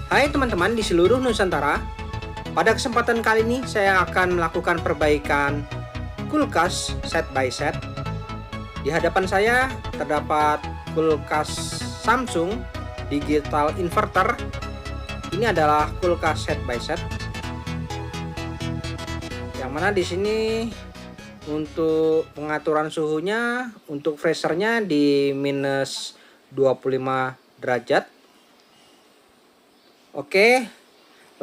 Hai teman-teman di seluruh Nusantara. Pada kesempatan kali ini saya akan melakukan perbaikan kulkas set by set. Di hadapan saya terdapat kulkas Samsung digital inverter. Ini adalah kulkas set by set. Yang mana di sini untuk pengaturan suhunya, untuk freezernya di minus 25 derajat. Oke,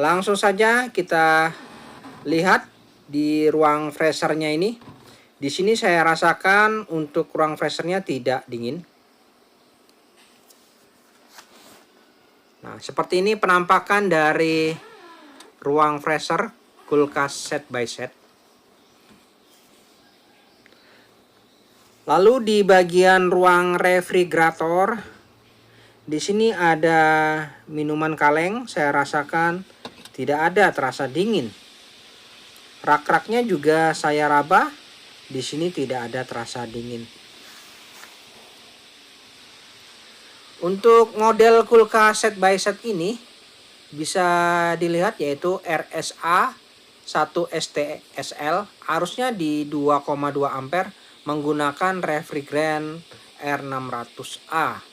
langsung saja kita lihat di ruang freezernya ini. Di sini saya rasakan untuk ruang freezernya tidak dingin. Nah, seperti ini penampakan dari ruang freezer kulkas set by set. Lalu di bagian ruang refrigerator, di sini ada minuman kaleng. Saya rasakan tidak ada terasa dingin. Rak-raknya juga saya raba. Di sini tidak ada terasa dingin. Untuk model kulkas set by set ini bisa dilihat yaitu RSA 1 STSL, arusnya di 2,2 ampere menggunakan refrigeran R600A.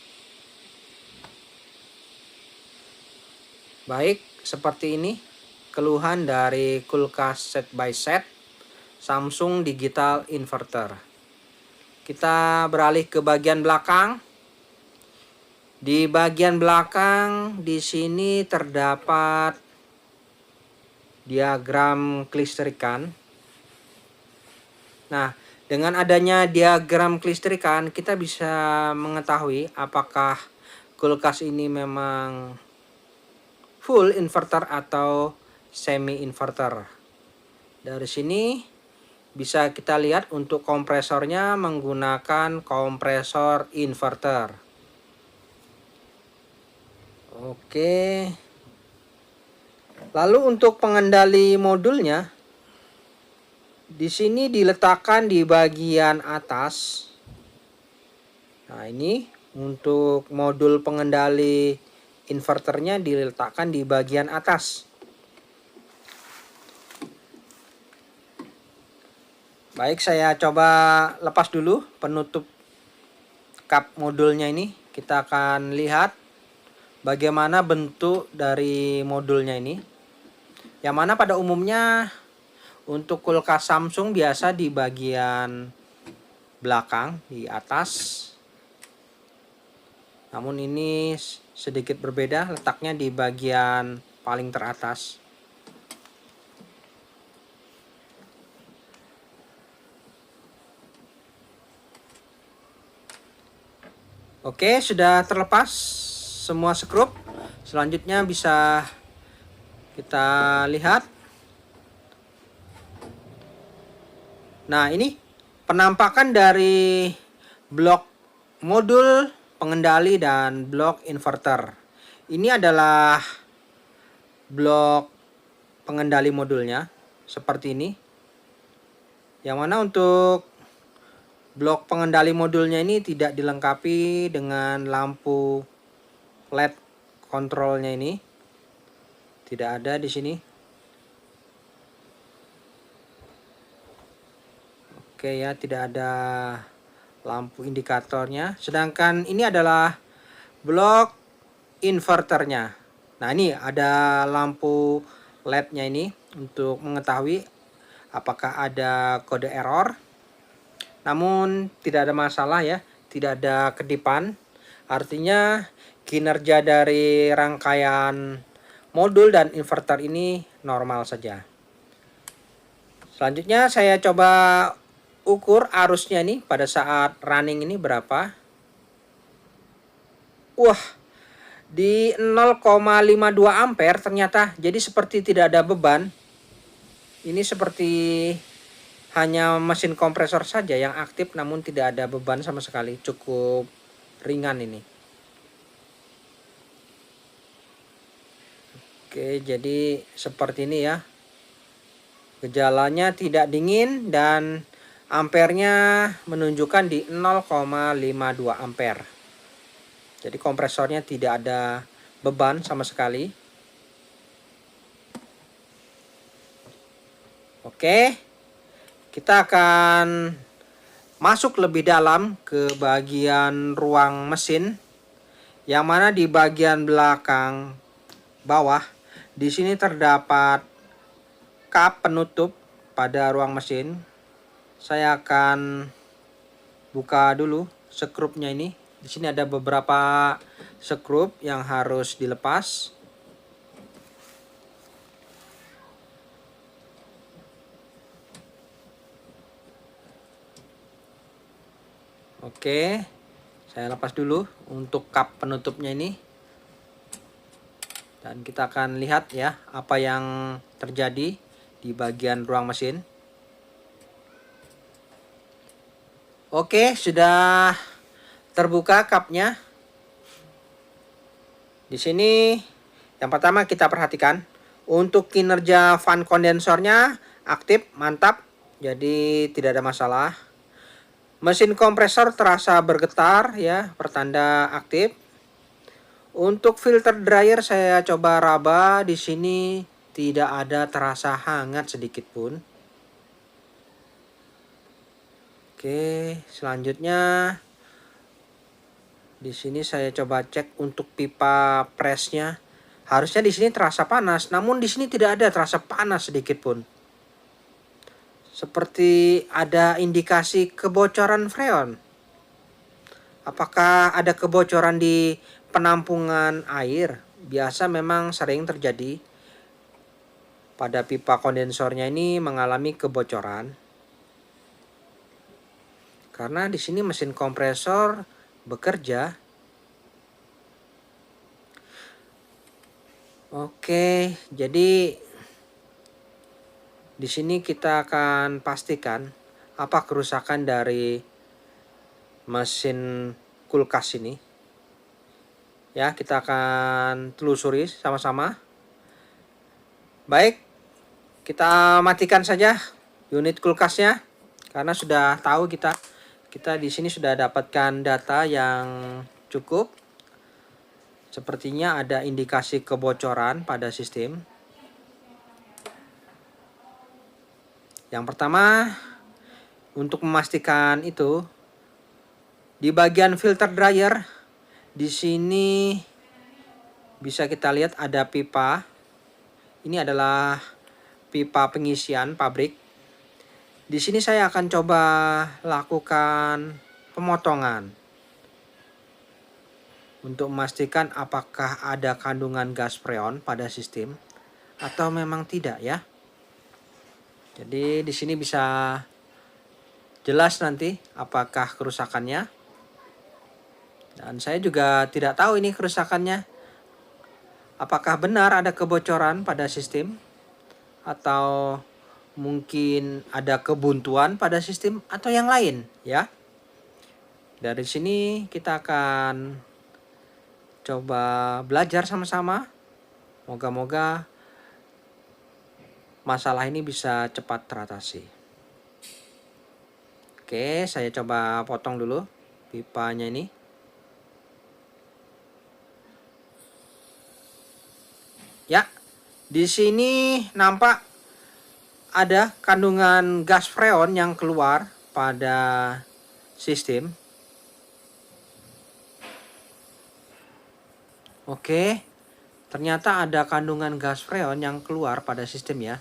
Baik, seperti ini keluhan dari kulkas set by set Samsung digital inverter. Kita beralih ke bagian belakang. Di bagian belakang di sini terdapat diagram kelistrikan. Nah, dengan adanya diagram kelistrikan kita bisa mengetahui apakah kulkas ini memang full inverter atau semi inverter. Dari sini bisa kita lihat untuk kompresornya menggunakan kompresor inverter. Oke. Lalu untuk pengendali modulnya, di sini diletakkan di bagian atas. Nah, ini untuk modul pengendali inverternya diletakkan di bagian atas. Baik, saya coba lepas dulu penutup kap modulnya ini. Kita akan lihat bagaimana bentuk dari modulnya ini. Yang mana pada umumnya untuk kulkas Samsung biasa di bagian belakang, di atas. Namun ini sedikit berbeda, letaknya di bagian paling teratas. Oke, sudah terlepas semua skrup. Selanjutnya bisa kita lihat. Nah, ini penampakan dari blok modul pengendali dan blok inverter. Ini adalah blok pengendali modulnya seperti ini. Yang mana untuk blok pengendali modulnya ini tidak dilengkapi dengan lampu LED kontrolnya ini. Tidak ada di sini. Oke ya, tidak ada lampu indikatornya. Sedangkan ini adalah blok inverternya. Nah, ini ada lampu LED-nya ini untuk mengetahui apakah ada kode error. Namun tidak ada masalah ya, tidak ada kedipan. Artinya kinerja dari rangkaian modul dan inverter ini normal saja. Selanjutnya saya coba ukur arusnya nih pada saat running ini berapa. Wah, di 0,52 ampere ternyata. Jadi seperti tidak ada beban. Ini seperti hanya mesin kompresor saja yang aktif, namun tidak ada beban sama sekali. Cukup ringan ini. Oke, jadi seperti ini ya. Gejalanya tidak dingin dan ampernya menunjukkan di 0,52 ampere. Jadi kompresornya tidak ada beban sama sekali. Oke, kita akan masuk lebih dalam ke bagian ruang mesin, yang mana di bagian belakang bawah di sini terdapat kap penutup pada ruang mesin. Saya akan buka dulu skrupnya ini. Di sini ada beberapa skrup yang harus dilepas. Oke, saya lepas dulu untuk kap penutupnya ini. Dan kita akan lihat ya apa yang terjadi di bagian ruang mesin. Oke, sudah terbuka kapnya. Di sini yang pertama kita perhatikan untuk kinerja fan kondensornya aktif, mantap. Jadi tidak ada masalah. Mesin kompresor terasa bergetar ya, pertanda aktif. Untuk filter dryer saya coba raba, di sini tidak ada terasa hangat sedikit pun. Oke, selanjutnya di sini saya coba cek untuk pipa presnya. Harusnya di sini terasa panas, namun di sini tidak ada terasa panas sedikit pun. Seperti ada indikasi kebocoran freon. Apakah ada kebocoran di penampungan air? Biasa memang sering terjadi pada pipa kondensornya ini mengalami kebocoran. Karena di sini mesin kompresor bekerja. Oke, jadi di sini kita akan pastikan apa kerusakan dari mesin kulkas ini. Ya, kita akan telusuri sama-sama. Baik, kita matikan saja unit kulkasnya karena sudah tahu kita di sini sudah dapatkan data yang cukup. Sepertinya ada indikasi kebocoran pada sistem. Yang pertama, untuk memastikan itu, di bagian filter dryer, di sini bisa kita lihat ada pipa. Ini adalah pipa pengisian pabrik. Di sini saya akan coba lakukan pemotongan untuk memastikan apakah ada kandungan gas freon pada sistem atau memang tidak ya. Jadi di sini bisa jelas nanti apakah kerusakannya. Dan saya juga tidak tahu ini kerusakannya. Apakah benar ada kebocoran pada sistem atau mungkin ada kebuntuan pada sistem atau yang lain ya. Dari sini kita akan coba belajar sama-sama. Moga-moga masalah ini bisa cepat teratasi. Oke, saya coba potong dulu pipanya ini. Ya, di sini nampak ada kandungan gas freon yang keluar pada sistem. Oke, ternyata ada kandungan gas freon yang keluar pada sistem ya.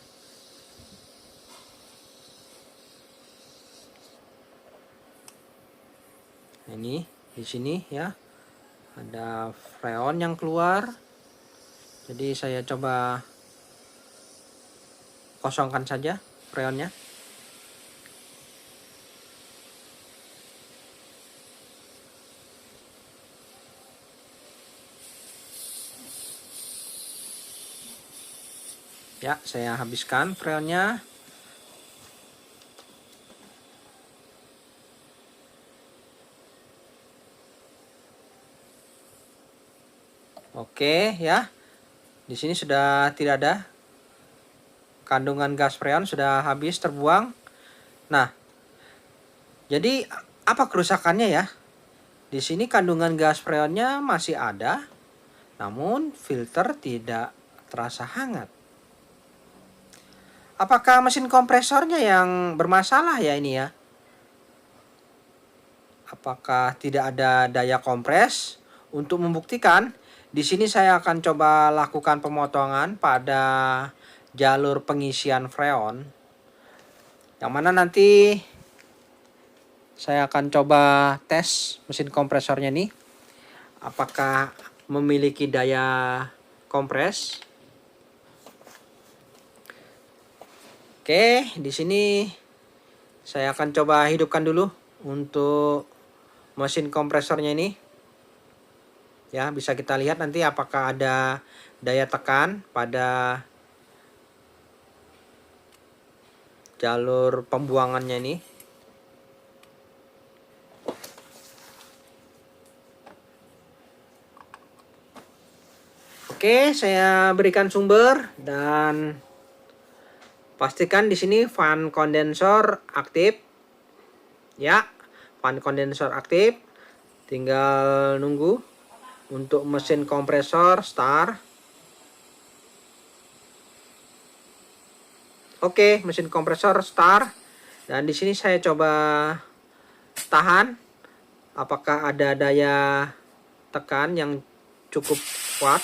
Ini di sini ya, ada freon yang keluar. Jadi saya coba kosongkan saja freonnya. Ya, saya habiskan freonnya. Oke ya, di sini sudah tidak ada kandungan gas freon, sudah habis terbuang. Nah, jadi apa kerusakannya ya? Di sini kandungan gas freonnya masih ada, namun filter tidak terasa hangat. Apakah mesin kompresornya yang bermasalah ya ini ya? Apakah tidak ada daya kompres? Untuk membuktikan, di sini saya akan coba lakukan pemotongan pada jalur pengisian freon. Yang mana nanti saya akan coba tes mesin kompresornya nih. Apakah memiliki daya kompres? Oke, di sini saya akan coba hidupkan dulu untuk mesin kompresornya ini. Ya, bisa kita lihat nanti apakah ada daya tekan pada jalur pembuangannya ini. Oke, saya berikan sumber dan pastikan di sini fan kondensor aktif. Ya, fan kondensor aktif. Tinggal nunggu untuk mesin kompresor start. Oke, mesin kompresor start. Dan di sini saya coba tahan. Apakah ada daya tekan yang cukup kuat?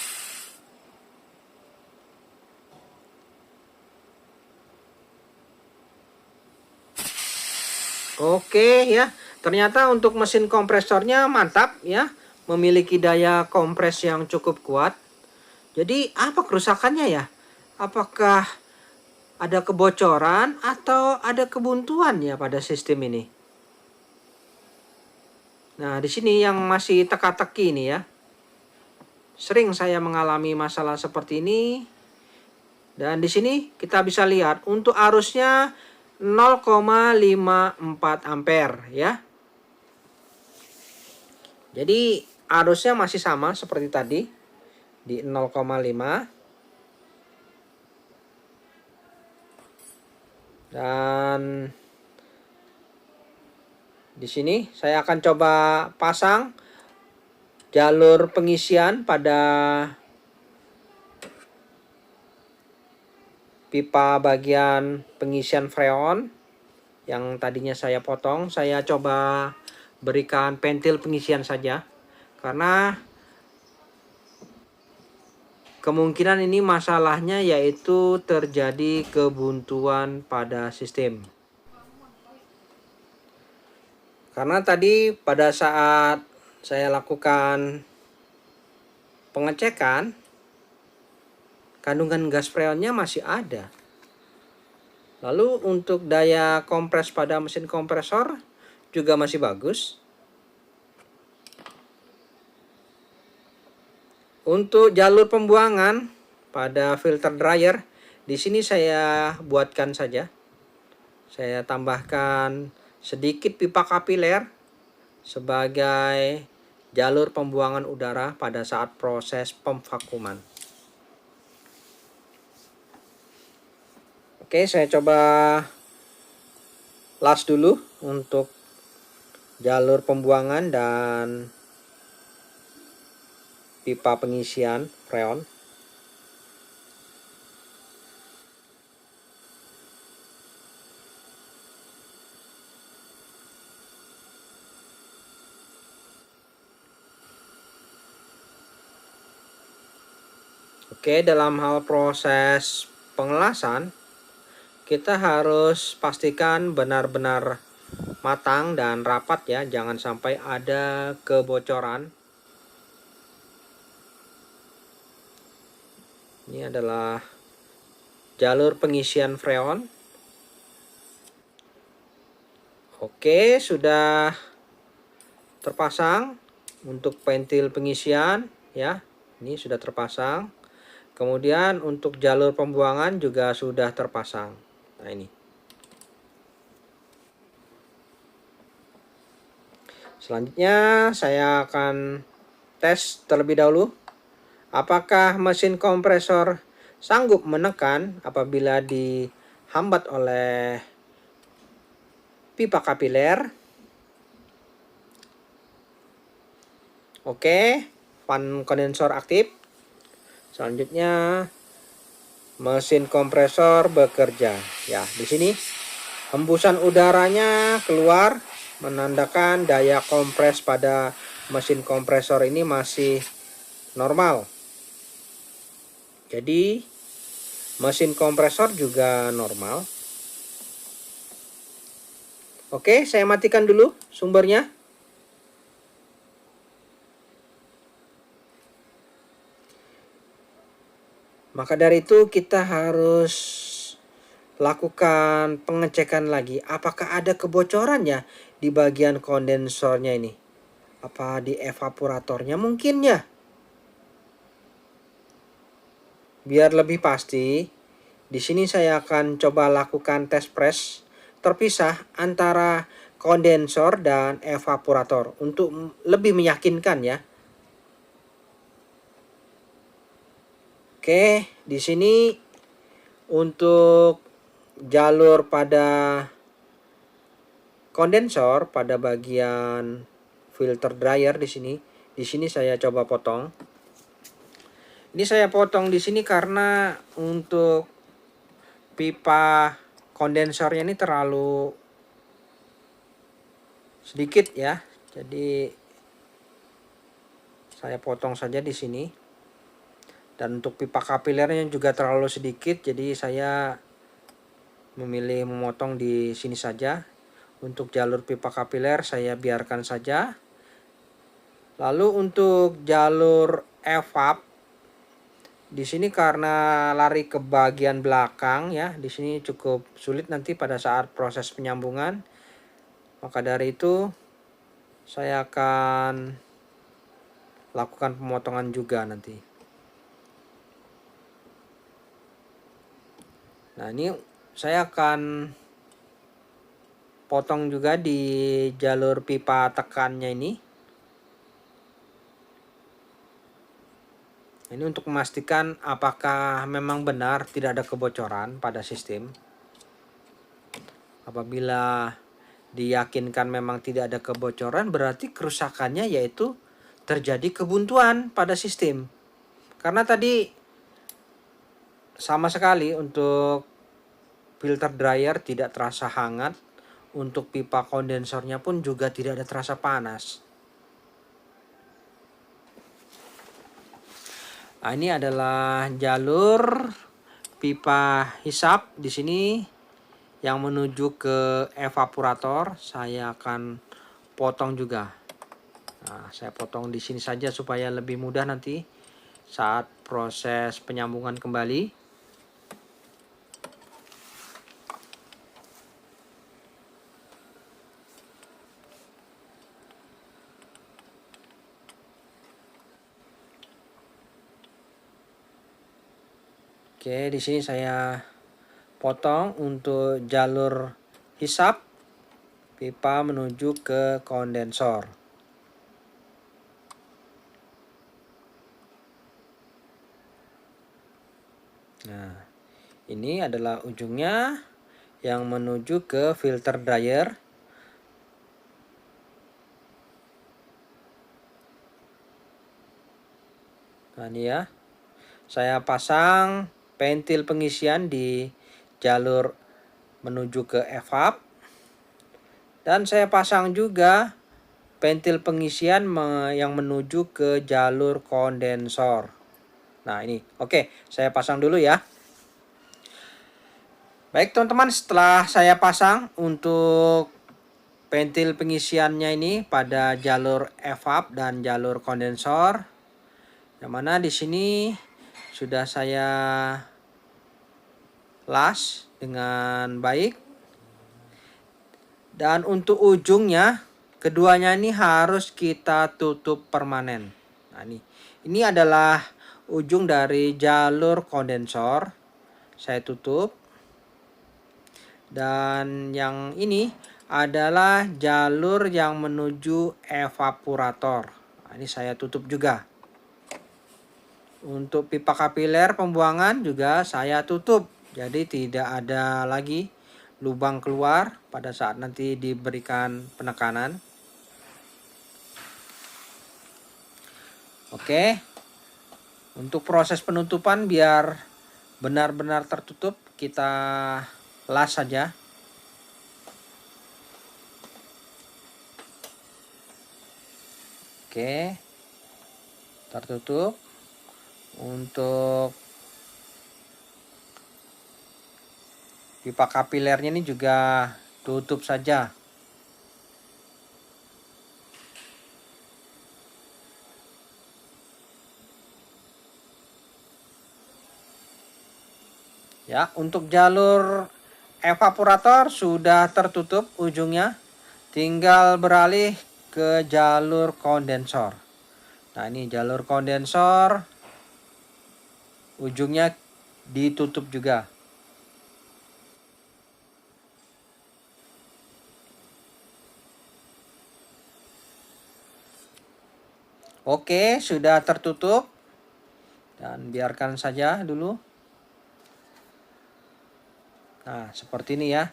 Oke ya, ternyata untuk mesin kompresornya mantap ya, memiliki daya kompres yang cukup kuat. Jadi apa kerusakannya ya? Apakah ada kebocoran atau ada kebuntuan ya pada sistem ini? Nah, di sini yang masih teka-teki ini ya. Sering saya mengalami masalah seperti ini. Dan di sini kita bisa lihat untuk arusnya 0,54 ampere ya. Jadi arusnya masih sama seperti tadi di 0,5. Dan di sini saya akan coba pasang jalur pengisian pada pipa bagian pengisian freon yang tadinya saya potong. Saya coba berikan pentil pengisian saja karena kemungkinan ini masalahnya yaitu terjadi kebuntuan pada sistem. Karena tadi pada saat saya lakukan pengecekan, kandungan gas freonnya masih ada. Lalu untuk daya kompres pada mesin kompresor juga masih bagus. Untuk jalur pembuangan pada filter dryer, di sini saya buatkan saja. Saya tambahkan sedikit pipa kapiler sebagai jalur pembuangan udara pada saat proses pemvakuman. Oke, saya coba las dulu untuk jalur pembuangan dan pipa pengisian freon. Oke, dalam hal proses pengelasan, kita harus pastikan benar-benar matang dan rapat ya, jangan sampai ada kebocoran. Ini adalah jalur pengisian freon. Oke, sudah terpasang untuk pentil pengisian ya. Ini sudah terpasang. Kemudian untuk jalur pembuangan juga sudah terpasang. Nah, ini. Selanjutnya saya akan tes terlebih dahulu apakah mesin kompresor sanggup menekan apabila dihambat oleh pipa kapiler. Oke, fan kondensor aktif. Selanjutnya mesin kompresor bekerja. Ya, di sini hembusan udaranya keluar menandakan daya kompres pada mesin kompresor ini masih normal. Jadi mesin kompresor juga normal. Oke, saya matikan dulu sumbernya. Maka dari itu kita harus lakukan pengecekan lagi. Apakah ada kebocoran ya di bagian kondensornya ini? Apa di evaporatornya mungkin ya? Biar lebih pasti, di sini saya akan coba lakukan tes press terpisah antara kondensor dan evaporator untuk lebih meyakinkan ya. Oke, di sini untuk jalur pada kondensor pada bagian filter dryer di sini. Di sini saya coba potong. Ini saya potong di sini karena untuk pipa kondensornya ini terlalu sedikit ya. Jadi saya potong saja di sini. Dan untuk pipa kapilernya juga terlalu sedikit, jadi saya memilih memotong di sini saja. Untuk jalur pipa kapiler saya biarkan saja. Lalu untuk jalur evap di sini karena lari ke bagian belakang ya, di sini cukup sulit nanti pada saat proses penyambungan. Maka dari itu saya akan lakukan pemotongan juga nanti. Nah, ini saya akan potong juga di jalur pipa tekannya ini. Ini untuk memastikan apakah memang benar tidak ada kebocoran pada sistem. Apabila diyakinkan memang tidak ada kebocoran, berarti kerusakannya yaitu terjadi kebuntuan pada sistem. Karena tadi sama sekali untuk filter dryer tidak terasa hangat, untuk pipa kondensornya pun juga tidak ada terasa panas. Nah, ini adalah jalur pipa hisap di sini yang menuju ke evaporator. Saya akan potong juga. Nah, saya potong di sini saja supaya lebih mudah nanti saat proses penyambungan kembali. Oke, di sini saya potong untuk jalur hisap pipa menuju ke kondensor. Nah, ini adalah ujungnya yang menuju ke filter dryer. Nah, ini ya. Saya pasang pentil pengisian di jalur menuju ke evap. Dan saya pasang juga pentil pengisian yang menuju ke jalur kondensor. Nah, ini. Oke, saya pasang dulu ya. Baik teman-teman, setelah saya pasang untuk pentil pengisiannya ini pada jalur evap dan jalur kondensor, yang mana di sini sudah saya las dengan baik. Dan untuk ujungnya, keduanya ini harus kita tutup permanen. Nah, ini adalah ujung dari jalur kondensor. Saya tutup. Dan yang ini adalah jalur yang menuju evaporator. Nah, ini saya tutup juga. Untuk pipa kapiler pembuangan juga saya tutup. Jadi tidak ada lagi lubang keluar pada saat nanti diberikan penekanan. Oke. Untuk proses penutupan biar benar-benar tertutup, kita las saja. Oke, tertutup. Untuk pipa kapilernya ini juga tutup saja. Ya, untuk jalur evaporator sudah tertutup ujungnya, tinggal beralih ke jalur kondensor. Nah, ini jalur kondensor ujungnya ditutup juga. Oke, sudah tertutup. Dan biarkan saja dulu. Nah, seperti ini ya.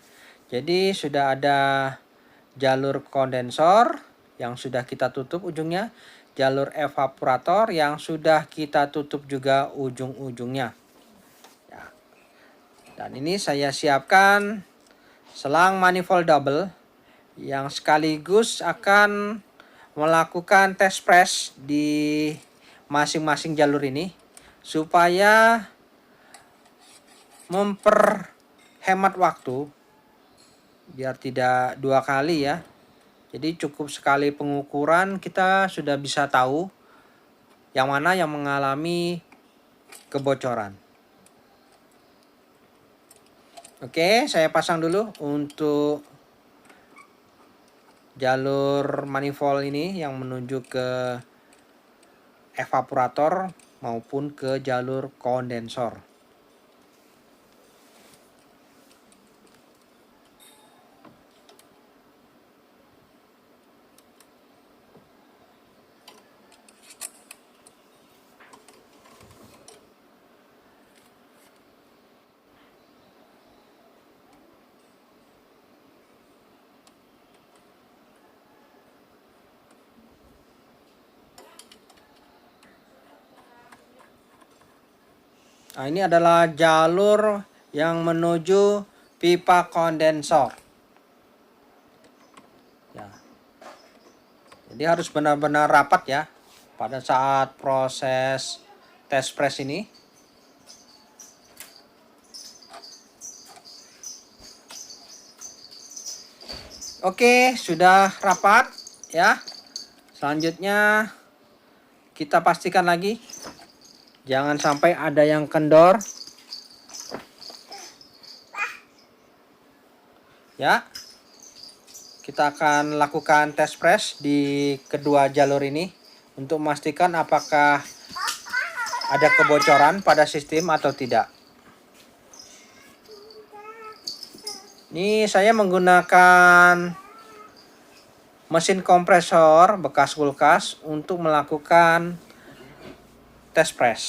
Jadi sudah ada jalur kondensor yang sudah kita tutup ujungnya, jalur evaporator yang sudah kita tutup juga ujung-ujungnya. Ya. Dan ini saya siapkan selang manifold double yang sekaligus akan melakukan test press di masing-masing jalur ini supaya memperhemat waktu biar tidak dua kali ya. Jadi cukup sekali pengukuran kita sudah bisa tahu yang mana yang mengalami kebocoran. Oke, saya pasang dulu untuk jalur manifold ini yang menuju ke evaporator maupun ke jalur kondensor. Nah, ini adalah jalur yang menuju pipa kondensor. Ya. Jadi harus benar-benar rapat ya pada saat proses test press ini. Oke, sudah rapat ya. Selanjutnya kita pastikan lagi jangan sampai ada yang kendor. Ya. Kita akan lakukan test press di kedua jalur ini untuk memastikan apakah ada kebocoran pada sistem atau tidak. Ini saya menggunakan mesin kompresor bekas kulkas untuk melakukan test press.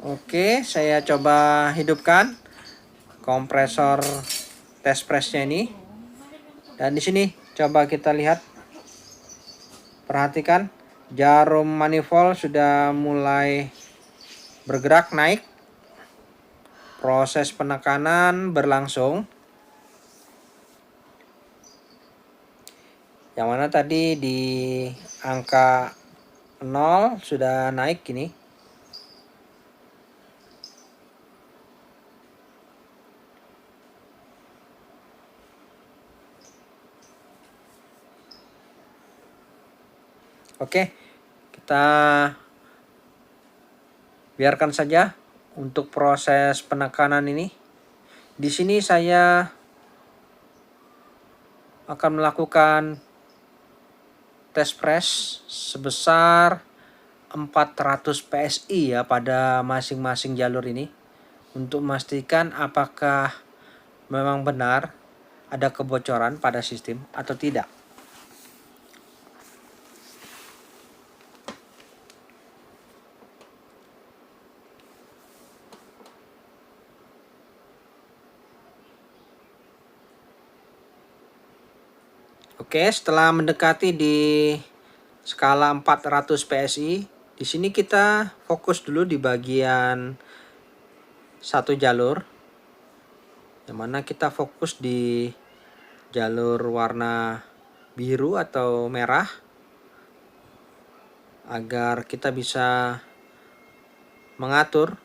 Oke, saya coba hidupkan kompresor test pressnya ini. Dan di sini coba kita lihat, perhatikan jarum manifold sudah mulai bergerak naik. Proses penekanan berlangsung. Yang mana tadi di angka 0 sudah naik gini. Oke, kita biarkan saja untuk proses penekanan ini. Di sini saya akan melakukan test press sebesar 400 PSI ya pada masing-masing jalur ini untuk memastikan apakah memang benar ada kebocoran pada sistem atau tidak. Oke, setelah mendekati di skala 400 PSI. Di sini kita fokus dulu di bagian satu jalur, yang mana kita fokus di jalur warna biru atau merah, agar kita bisa mengatur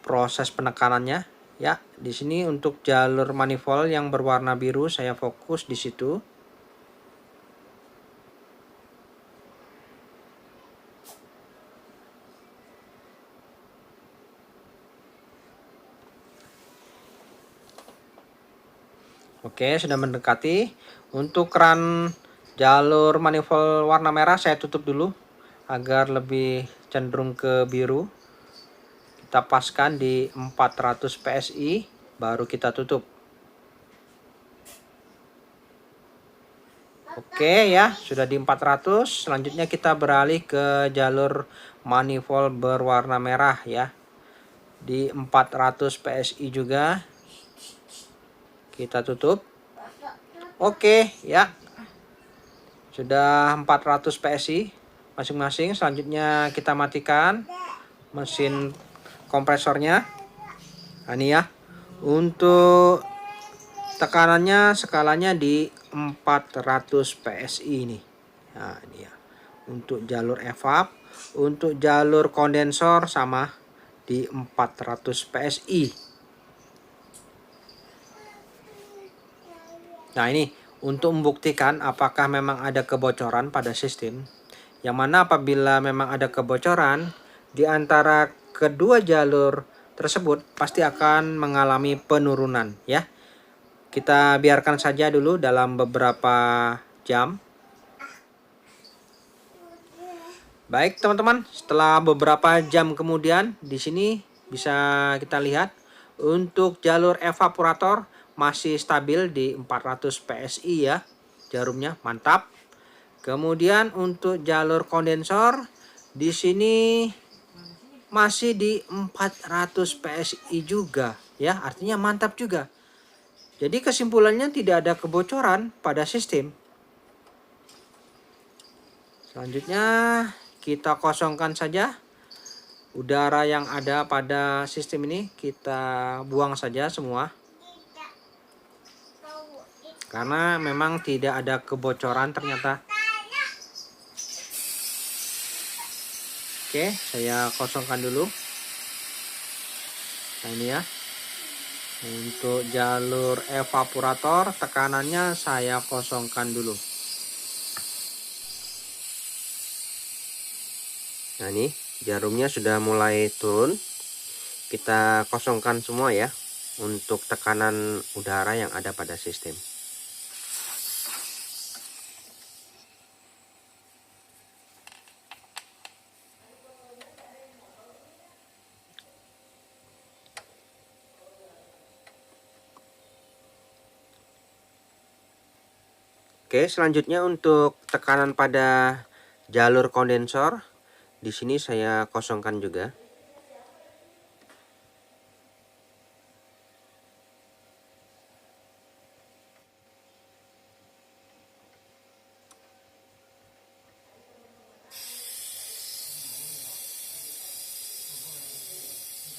proses penekanannya. Ya, di sini untuk jalur manifold yang berwarna biru saya fokus di situ. Oke, sudah mendekati. Untuk keran jalur manifold warna merah saya tutup dulu agar lebih cenderung ke biru. Kita paskan di 400 PSI, baru kita tutup. Oke ya, sudah di 400. Selanjutnya kita beralih ke jalur manifold berwarna merah ya. Di 400 PSI juga. Kita tutup. Oke ya. Sudah 400 PSI masing-masing. Selanjutnya kita matikan mesin kompresornya. Nah, ini ya. Untuk tekanannya skalanya di 400 PSI ini. Nah, ini ya. Untuk jalur evap, untuk jalur kondensor sama di 400 PSI. Nah, ini untuk membuktikan apakah memang ada kebocoran pada sistem. Yang mana apabila memang ada kebocoran di antara kedua jalur tersebut pasti akan mengalami penurunan ya. Kita biarkan saja dulu dalam beberapa jam. Baik teman-teman, setelah beberapa jam kemudian di sini bisa kita lihat untuk jalur evaporator masih stabil di 400 PSI ya. Jarumnya mantap. Kemudian untuk jalur kondensor di sini masih di 400 PSI juga ya, artinya mantap juga. Jadi kesimpulannya tidak ada kebocoran pada sistem. Selanjutnya kita kosongkan saja udara yang ada pada sistem ini, kita buang saja semua. Karena memang tidak ada kebocoran ternyata. Oke, saya kosongkan dulu. Nah, ini ya. Untuk jalur evaporator tekanannya saya kosongkan dulu. Nah, ini jarumnya sudah mulai turun. Kita kosongkan semua ya untuk tekanan udara yang ada pada sistem. Oke, selanjutnya untuk tekanan pada jalur kondensor, di sini saya kosongkan juga.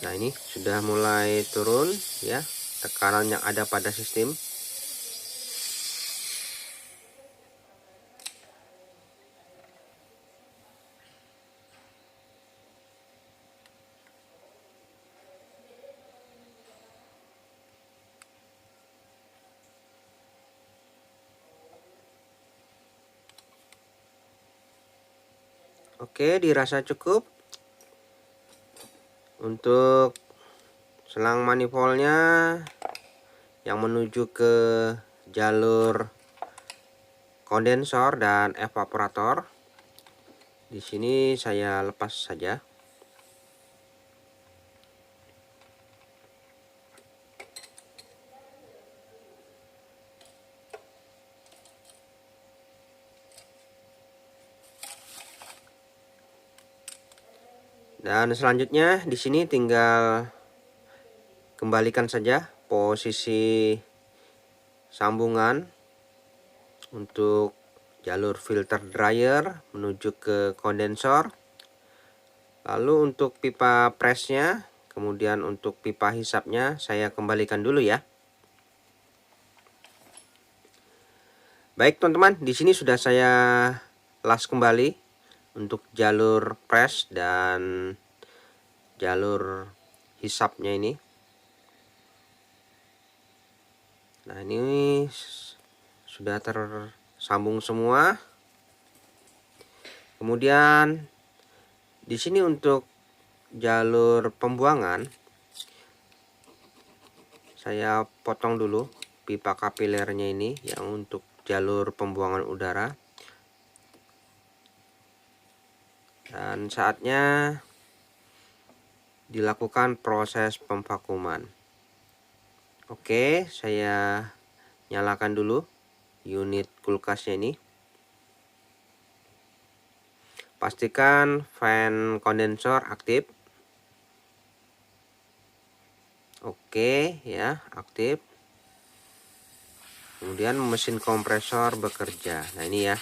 Nah, ini sudah mulai turun ya tekanan yang ada pada sistem. Oke, dirasa cukup. Untuk selang manifoldnya yang menuju ke jalur kondensor dan evaporator, di sini saya lepas saja. Dan selanjutnya di sini tinggal kembalikan saja posisi sambungan untuk jalur filter dryer menuju ke kondensor. Lalu untuk pipa presnya, kemudian untuk pipa hisapnya saya kembalikan dulu ya. Baik teman-teman, di sini sudah saya las kembali untuk jalur press dan jalur hisapnya ini. Nah, ini sudah tersambung semua. Kemudian di sini untuk jalur pembuangan saya potong dulu pipa kapilernya ini yang untuk jalur pembuangan udara. Dan saatnya dilakukan proses pemvakuman. Oke, saya nyalakan dulu unit kulkasnya ini. Pastikan fan kondensor aktif. Oke ya, aktif. Kemudian mesin kompresor bekerja. Nah, ini ya,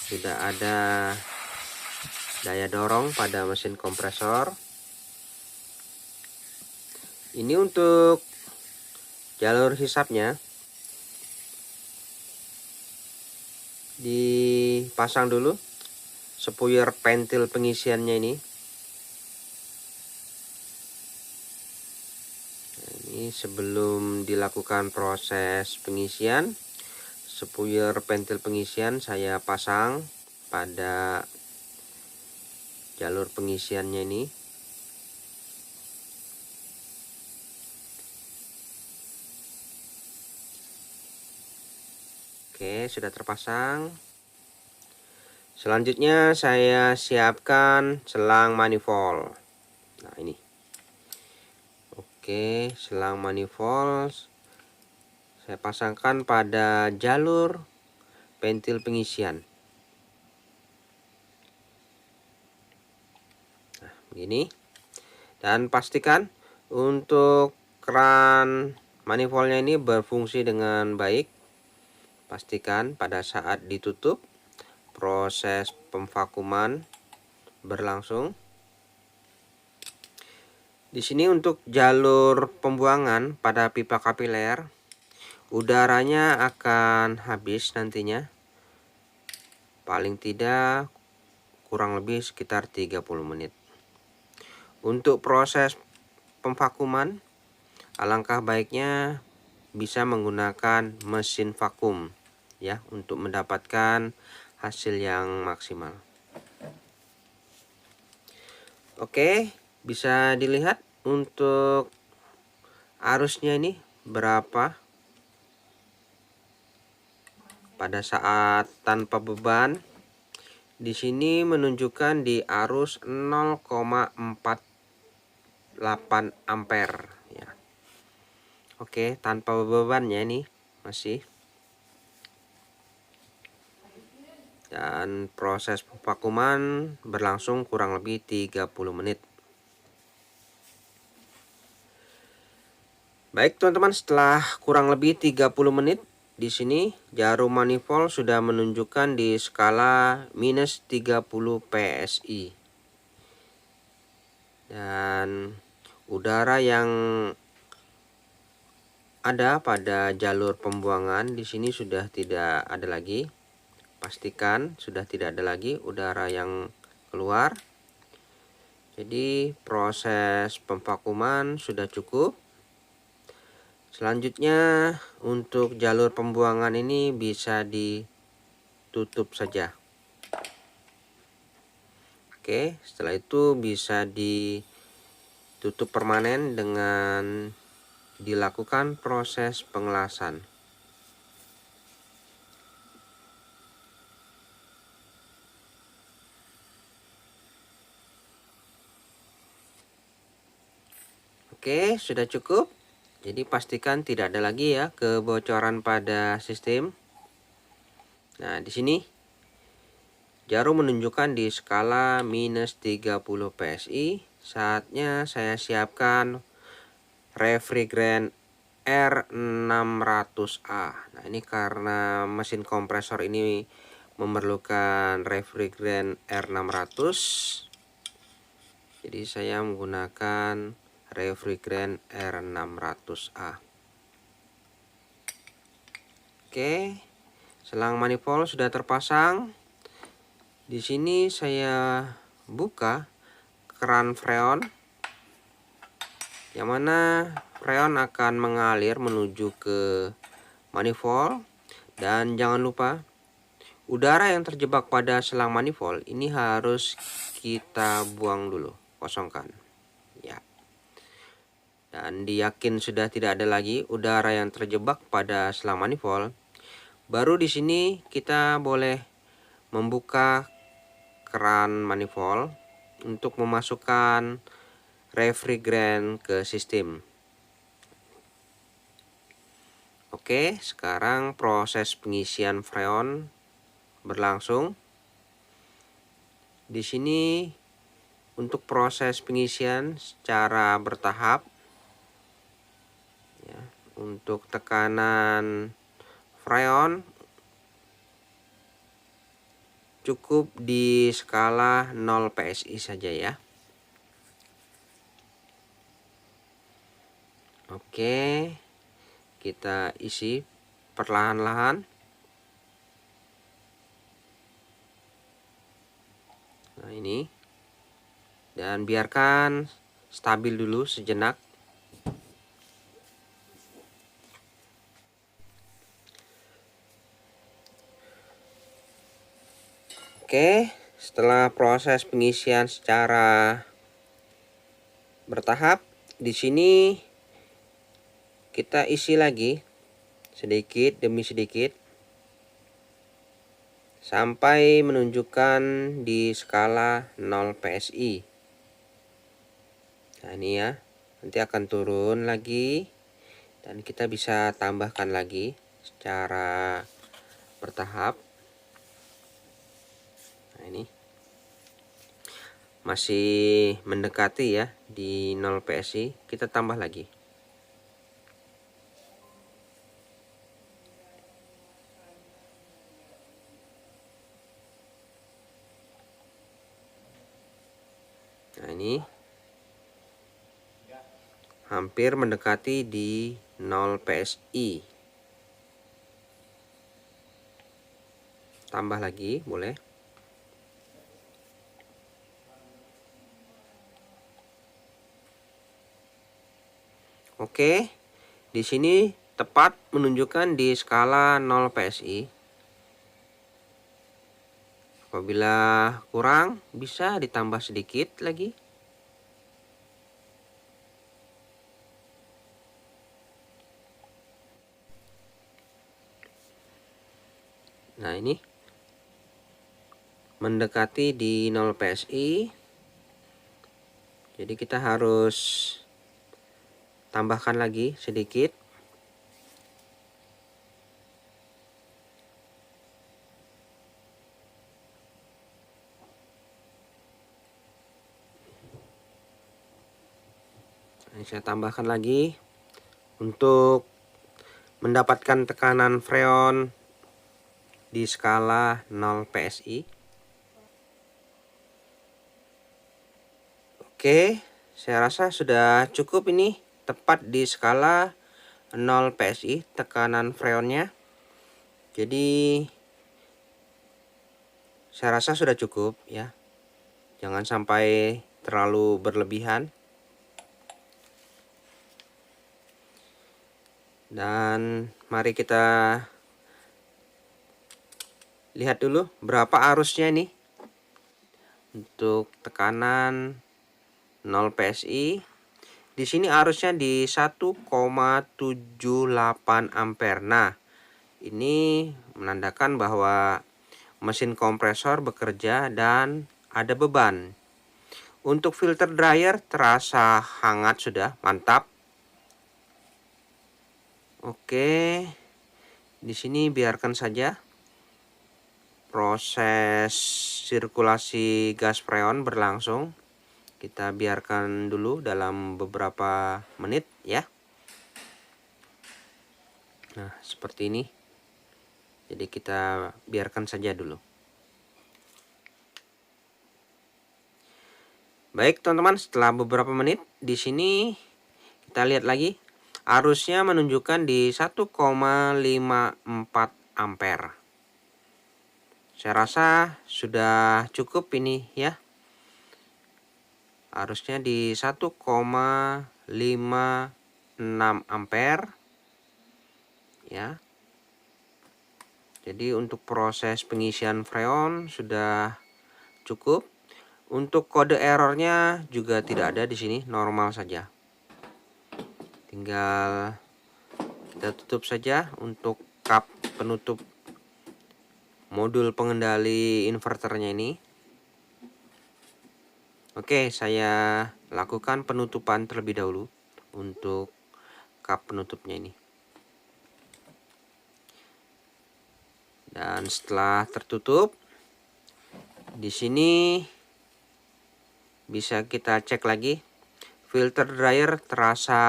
sudah ada daya dorong pada mesin kompresor. Ini untuk jalur hisapnya dipasang dulu spuyer pentil pengisiannya ini. Nah, ini sebelum dilakukan proses pengisian, spuyer pentil pengisian saya pasang pada jalur pengisiannya ini. Oke, sudah terpasang. Selanjutnya saya siapkan selang manifold. Nah, ini. Oke, selang manifold saya pasangkan pada jalur pentil pengisian. Nah, begini. Dan pastikan untuk keran manifoldnya ini berfungsi dengan baik. Pastikan pada saat ditutup proses pemvakuman berlangsung. Di sini untuk jalur pembuangan pada pipa kapiler, udaranya akan habis nantinya. Paling tidak kurang lebih sekitar 30 menit. Untuk proses pemvakuman, alangkah baiknya bisa menggunakan mesin vakum ya untuk mendapatkan hasil yang maksimal. Oke, bisa dilihat untuk arusnya ini berapa pada saat tanpa beban. Di sini menunjukkan di arus 0,48 ampere ya. Oke, tanpa bebannya ini masih. Dan proses vakuman berlangsung kurang lebih 30 menit. Baik teman-teman, setelah kurang lebih 30 menit, di sini jarum manifold sudah menunjukkan di skala minus 30 PSI. Dan udara yang ada pada jalur pembuangan di sini sudah tidak ada lagi. Pastikan sudah tidak ada lagi udara yang keluar. Jadi proses pemvakuman sudah cukup. Selanjutnya untuk jalur pembuangan ini bisa ditutup saja. Oke, setelah itu bisa ditutup permanen dengan dilakukan proses pengelasan. Oke, sudah cukup. Jadi pastikan tidak ada lagi ya kebocoran pada sistem. Nah, di sini jarum menunjukkan di skala minus 30 PSI. Saatnya saya siapkan refrigerant R600A. Nah, ini karena mesin kompresor ini memerlukan refrigerant R600. Jadi saya menggunakan refrigerant R600A. Oke, selang manifold sudah terpasang. Di sini saya buka keran freon, yang mana freon akan mengalir menuju ke manifold. Dan jangan lupa, udara yang terjebak pada selang manifold ini harus kita buang dulu, kosongkan ya. Dan diyakin sudah tidak ada lagi udara yang terjebak pada selang manifold, baru di sini kita boleh membuka keran manifold untuk memasukkan refrigerant ke sistem. Oke, sekarang proses pengisian freon berlangsung. Di sini untuk proses pengisian secara bertahap ya, untuk tekanan freon cukup di skala 0 PSI saja ya. Oke, kita isi perlahan-lahan. Nah ini, dan biarkan stabil dulu sejenak. Oke, setelah proses pengisian secara bertahap, di sini kita isi lagi sedikit demi sedikit sampai menunjukkan di skala 0 PSI. Nah ini ya, nanti akan turun lagi dan kita bisa tambahkan lagi secara bertahap. Nah ini masih mendekati ya di 0 PSI, kita tambah lagi. Nah ini hampir mendekati di 0 PSI. Tambah lagi boleh. Oke, di sini tepat menunjukkan di skala 0 PSI. Apabila kurang, bisa ditambah sedikit lagi. Nah ini mendekati di 0 PSI. Jadi kita harus tambahkan lagi sedikit. Ini saya tambahkan lagi untuk mendapatkan tekanan freon di skala 0 PSI. Oke, saya rasa sudah cukup ini, tepat di skala 0 PSI tekanan freonnya. Jadi saya rasa sudah cukup ya. Jangan sampai terlalu berlebihan. Dan mari kita lihat dulu berapa arusnya nih. Untuk tekanan 0 PSI, di sini arusnya di 1,78 ampere. Nah, ini menandakan bahwa mesin kompresor bekerja dan ada beban. Untuk filter dryer terasa hangat sudah, mantap. Oke, di sini biarkan saja proses sirkulasi gas freon berlangsung. Kita biarkan dulu dalam beberapa menit ya. Nah, seperti ini. Jadi kita biarkan saja dulu. Baik teman-teman, setelah beberapa menit di sini kita lihat lagi arusnya menunjukkan di 1,54 ampere. Saya rasa sudah cukup ini ya. Arusnya di 1,56 ampere ya. Jadi untuk proses pengisian freon sudah cukup. Untuk kode errornya juga tidak ada di sini, normal saja. Tinggal kita tutup saja untuk kap penutup modul pengendali inverternya ini. Oke, saya lakukan penutupan terlebih dahulu untuk kap penutupnya ini. Dan setelah tertutup, di sini bisa kita cek lagi. Filter dryer terasa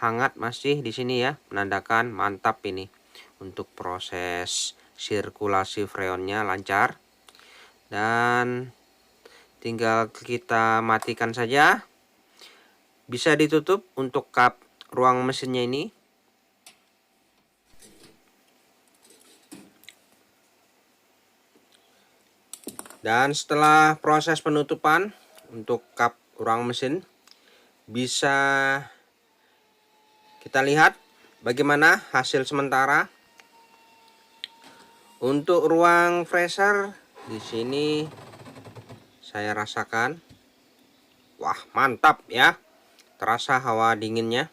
hangat masih di sini ya, menandakan mantap ini. Untuk proses sirkulasi freonnya lancar. Dan tinggal kita matikan saja. Bisa ditutup untuk kap ruang mesinnya ini. Dan setelah proses penutupan untuk kap ruang mesin, bisa kita lihat bagaimana hasil sementara. Untuk ruang freezer di sini saya rasakan, wah mantap ya, terasa hawa dinginnya.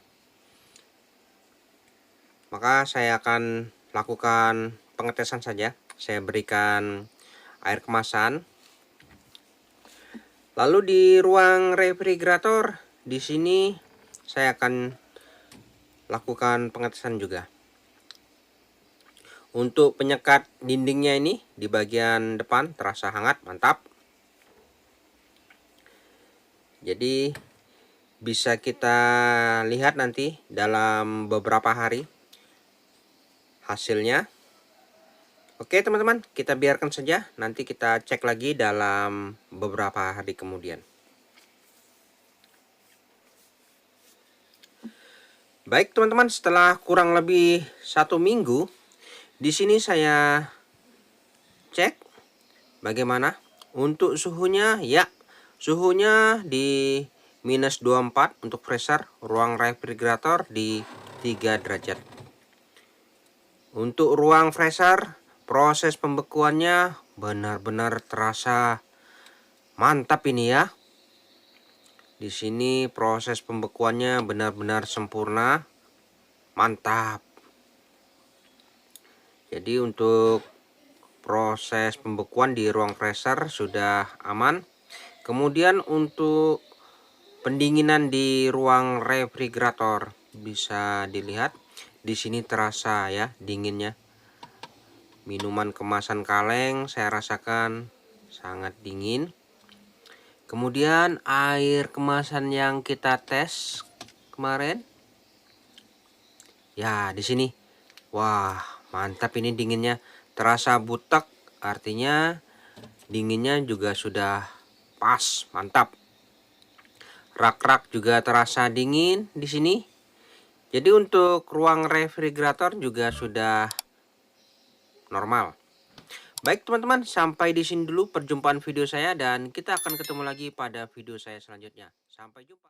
Maka saya akan lakukan pengetesan saja. Saya berikan air kemasan. Lalu di ruang refrigerator di sini saya akan lakukan pengetesan juga. Untuk penyekat dindingnya ini di bagian depan terasa hangat, mantap. Jadi bisa kita lihat nanti dalam beberapa hari hasilnya. Oke teman-teman, kita biarkan saja, nanti kita cek lagi dalam beberapa hari kemudian. Baik teman-teman, setelah kurang lebih 1 minggu, di sini saya cek bagaimana untuk suhunya. Ya, suhunya di minus 24 untuk freezer, ruang refrigerator di 3 derajat. Untuk ruang freezer, proses pembekuannya benar-benar terasa mantap ini ya. Di sini proses pembekuannya benar-benar sempurna, mantap. Jadi untuk proses pembekuan di ruang freezer sudah aman. Kemudian untuk pendinginan di ruang refrigerator bisa dilihat di sini terasa ya dinginnya. Minuman kemasan kaleng saya rasakan sangat dingin. Kemudian air kemasan yang kita tes kemarin, ya di sini, wah mantap ini dinginnya, terasa butek, artinya dinginnya juga sudah pas, mantap. Rak-rak juga terasa dingin di sini. Jadi untuk ruang refrigerator juga sudah normal. Baik teman-teman, sampai di sini dulu perjumpaan video saya dan kita akan ketemu lagi pada video saya selanjutnya. Sampai jumpa.